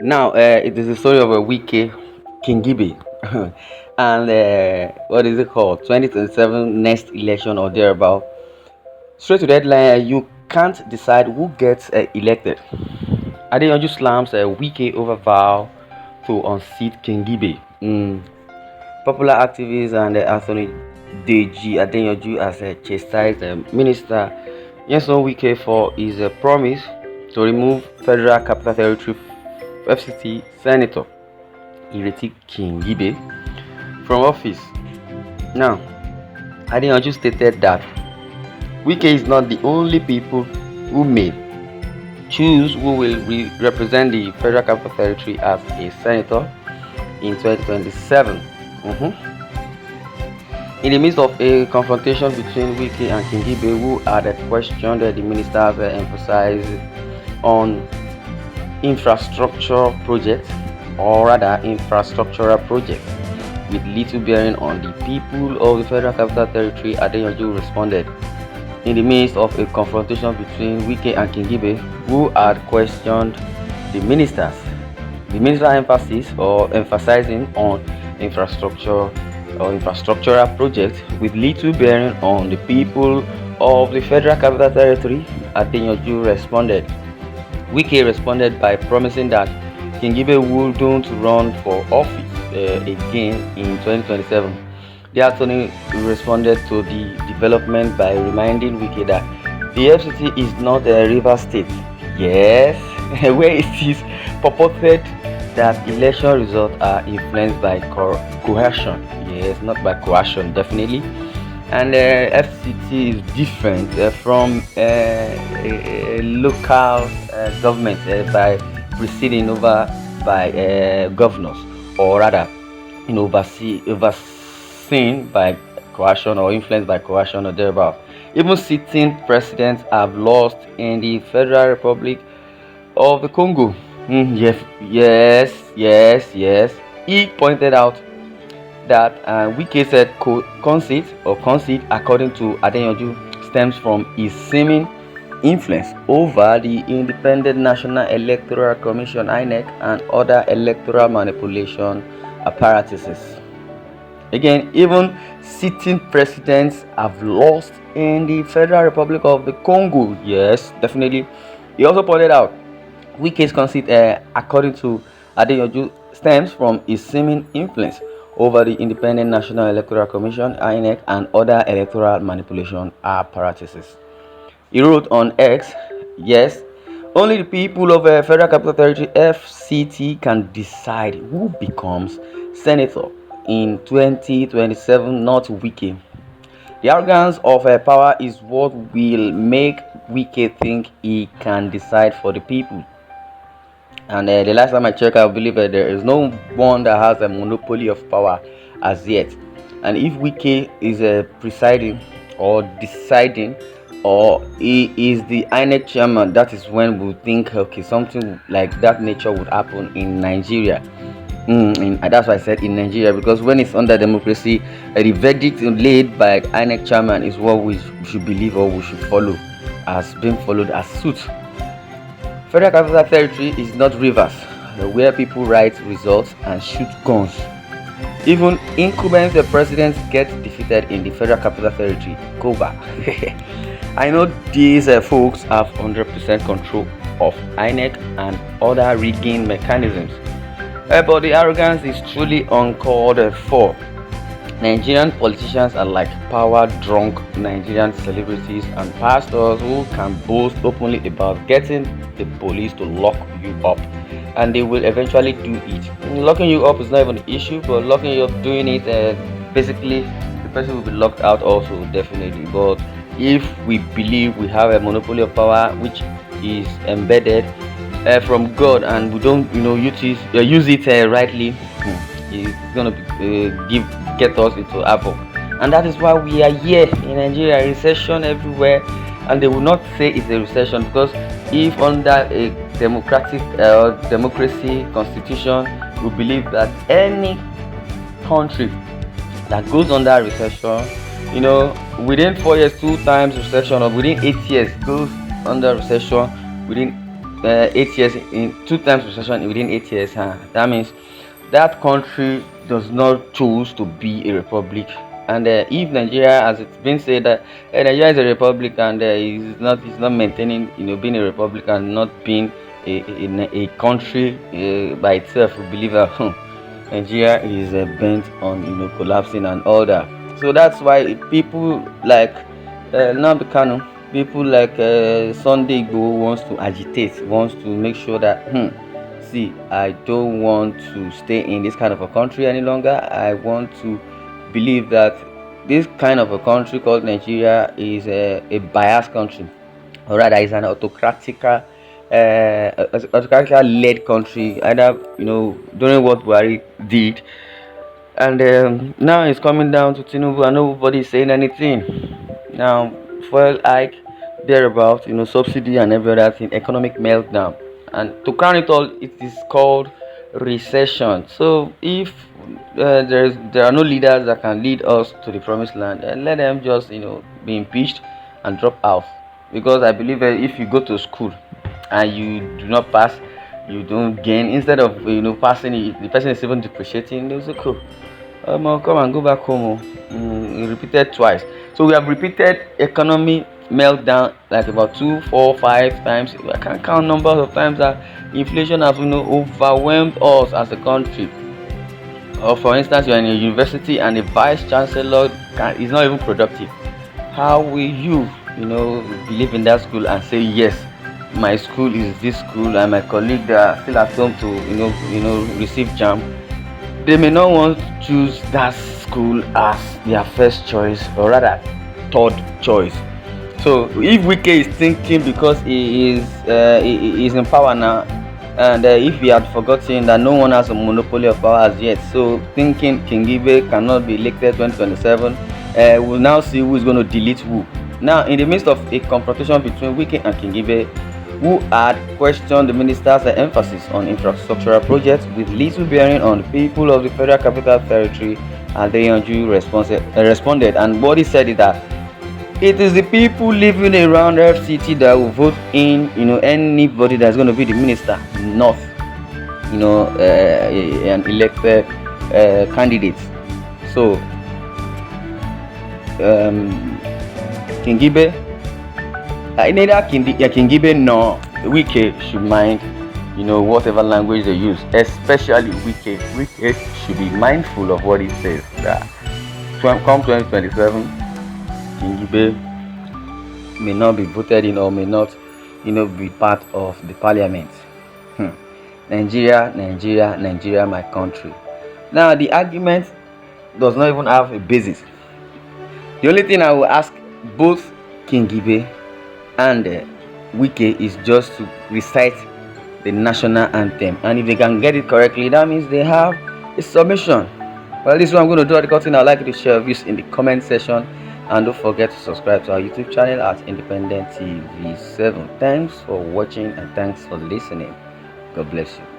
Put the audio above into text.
Now, it is the story of a Wike Kingibe, and what is it called? 2027 next election or thereabout. Straight to the headline, you can't decide who gets elected. Adeyanju slams Wike over vow to unseat Kingibe. Popular activist and Anthony Deji Adeyanju has chastised the minister Nyesom Wike for his promise to remove Federal Capital Territory FCT Senator Ireti Kingibe from office. Now, Adeyanju stated that Wike is not the only people who may choose who will represent the Federal Capital Territory as a senator in 2027. In the midst of a confrontation between Wike and Kingibe, who had questioned the minister's emphasis on infrastructure projects, or rather infrastructural projects, with little bearing on the people of the Federal Capital Territory, Adeyanju responded. In the midst of a confrontation between Wike and Kingibe, who had questioned the minister emphasis or emphasizing on infrastructure or infrastructural projects with little bearing on the people of the Federal Capital Territory, Adeyanju responded. Wike responded by promising that Kingibe wouldn't run for office again in 2027. The attorney responded to the development by reminding Wike that the FCT is not a river state. Yes, where it is purported that election results are influenced by coercion. Yes, not by coercion, definitely. And FCT is different from a local government by presiding over by governors, or rather, overseen by coercion or influenced by coercion or thereabout. Even sitting presidents have lost in the Federal Republic of the Congo. Yes. He pointed out that Wike said conceit, according to Adeyanju, stems from his seeming influence over the Independent National Electoral Commission (INEC) and other electoral manipulation apparatuses. Again, even sitting presidents have lost in the Federal Republic of the Congo. Yes, definitely. He also pointed out Wike's conceit, according to Adeyanju, stems from his seeming influence over the Independent National Electoral Commission (INEC) and other electoral manipulation apparatuses. He wrote on X, yes, only the people of Federal Capital Territory FCT can decide who becomes senator in 2027, not Wike. The arrogance of power is what will make Wike think he can decide for the people. And the last time I checked, I believe there is no one that has a monopoly of power as yet. And if Wike is presiding or deciding, or he is the INEC chairman, that is when we think, okay, something like that nature would happen in Nigeria. And that's why I said in Nigeria, because when it's under democracy, the verdict laid by INEC chairman is what we should believe or we should follow, as being followed as suit. Federal Capital Territory is not rivers where people write results and shoot guns. Even incumbent presidents get defeated in the Federal Capital Territory. Go back. I know these folks have 100% control of INEC and other rigging mechanisms, but the arrogance is truly uncalled for. Nigerian politicians are like power-drunk Nigerian celebrities and pastors who can boast openly about getting the police to lock you up, and they will eventually do it. Locking you up is not even the issue, but locking you up, doing it, basically the person will be locked out also, definitely. But if we believe we have a monopoly of power which is embedded from God, and we don't use it rightly, it's gonna get us into havoc. And that is why we are here in Nigeria, recession everywhere. And they will not say it's a recession, because if under a democracy constitution, we believe that any country that goes under recession, within 4 years 2 times recession, or within 8 years goes under recession, within 8 years in 2 times recession within 8 years. That means that country does not choose to be a republic. And if Nigeria, as it's been said, that Nigeria is a republic and is not maintaining, being a republic and not being a country by itself, we believe that Nigeria is bent on collapsing and all that. So that's why people like Nnamdi Kanu, people like Sunday Igboho wants to agitate, wants to make sure that see, I don't want to stay in this kind of a country any longer. I want to believe that this kind of a country called Nigeria is a biased country, or rather, it's an autocratical led country. Either during what Buhari did, and now it's coming down to Tinubu, and nobody is saying anything. Now, fuel hike, thereabout, subsidy and every other thing, economic meltdown, and to crown it all, it is called recession. So, if there are no leaders that can lead us to the promised land, let them just be impeached and drop out. Because I believe if you go to school and you do not pass, you don't gain. Instead of passing, the person is even depreciating. They say, cool, come and go back home. Repeated twice. So we have repeated economy meltdown like about 2, 4, 5 times. I can't count numbers of times that inflation has overwhelmed us as a country. Or for instance, you're in a university and the vice chancellor is not even productive. How will you believe in that school and say yes, my school is this school and my colleague that are still at home to receive jam? They may not want to choose that school as their first choice, or rather third choice. So if Wike is thinking because he is in power now, and if he had forgotten that no one has a monopoly of power as yet, so thinking Kingibe cannot be elected 2027, we'll now see who is going to delete who. Now, in the midst of a confrontation between Wike and Kingibe, who had questioned the minister's emphasis on infrastructural projects with little bearing on the people of the Federal Capital Territory, Adeyanju responded, and what he said is that it is the people living around FCT that will vote in anybody that's going to be the minister, not an elected candidate. So Kingibe, neither Kingibe nor Wike should mind whatever language they use, especially Wike. Wike should be mindful of what he says, that come 2027, Kingibe may not be voted in or may not be part of the parliament. Nigeria, my country. Now the argument does not even have a basis. The only thing I will ask both Kingibe and Wike is just to recite the national anthem, and if they can get it correctly, that means they have a submission. Well, this is what I'm going to do at the cutting. I'd like you to share your views in the comment section, and don't forget to subscribe to our YouTube channel at Independent TV 7. Thanks for watching and thanks for listening. God bless you.